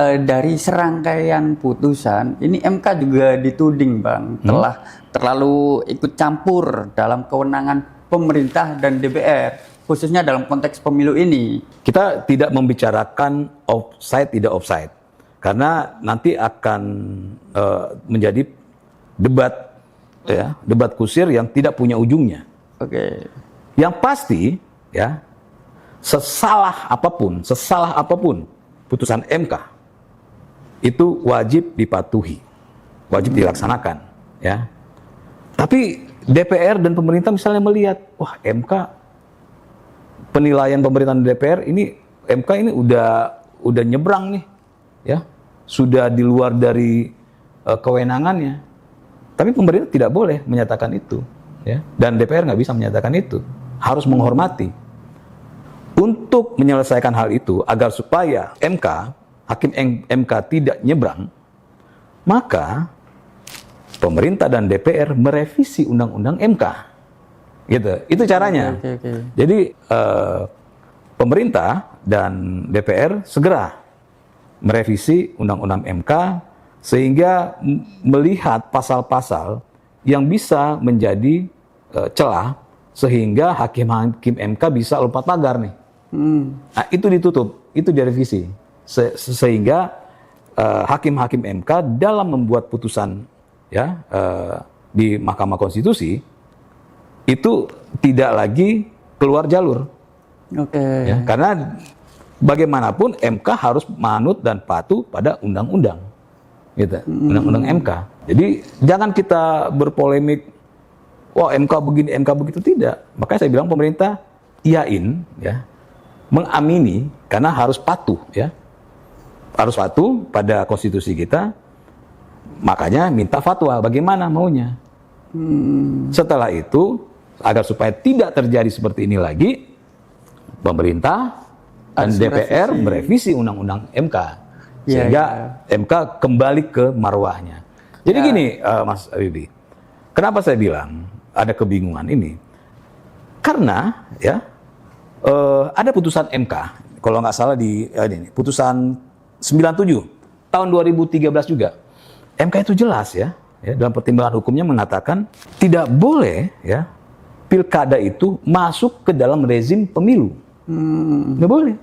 Dari serangkaian putusan, ini MK juga dituding, Bang, telah terlalu ikut campur dalam kewenangan pemerintah dan DPR, khususnya dalam konteks pemilu ini. Kita tidak membicarakan offside tidak offside, karena nanti akan menjadi debat, ya, debat kusir yang tidak punya ujungnya. Oke. Yang pasti, ya, sesalah apapun putusan MK itu wajib dipatuhi, wajib dilaksanakan, ya. Tapi DPR dan pemerintah misalnya melihat, wah, MK, penilaian pemerintahan DPR ini, MK ini udah nyebrang nih, ya, sudah di luar dari kewenangannya. Tapi pemerintah tidak boleh menyatakan itu, ya, dan DPR nggak bisa menyatakan itu, harus menghormati. Untuk menyelesaikan hal itu agar supaya Hakim MK tidak nyebrang, maka pemerintah dan DPR merevisi undang-undang MK, gitu. Itu caranya. Oke. Jadi pemerintah dan DPR segera merevisi undang-undang MK sehingga melihat pasal-pasal yang bisa menjadi celah sehingga hakim-hakim MK bisa lompat pagar nih. Nah, itu ditutup, itu direvisi. Sehingga hakim-hakim MK dalam membuat putusan, ya, di Mahkamah Konstitusi itu tidak lagi keluar jalur. Oke. Ya, karena bagaimanapun MK harus manut dan patuh pada undang-undang, gitu, undang-undang MK. Jadi jangan kita berpolemik, wah, MK begini, MK begitu, tidak. Makanya saya bilang pemerintah iyain, ya, mengamini, karena harus patuh, ya. Harus patuh pada konstitusi kita, makanya minta fatwa bagaimana maunya. Setelah itu, agar supaya tidak terjadi seperti ini lagi, pemerintah dan DPR merevisi undang-undang MK, sehingga MK kembali ke marwahnya. Jadi gini, Mas Wibi, kenapa saya bilang ada kebingungan ini? Karena, ya, ada putusan MK, kalau nggak salah di ini, putusan 97 tahun 2013 juga. MK itu jelas, ya, dalam pertimbangan hukumnya mengatakan tidak boleh, ya, pilkada itu masuk ke dalam rezim pemilu. Nggak boleh.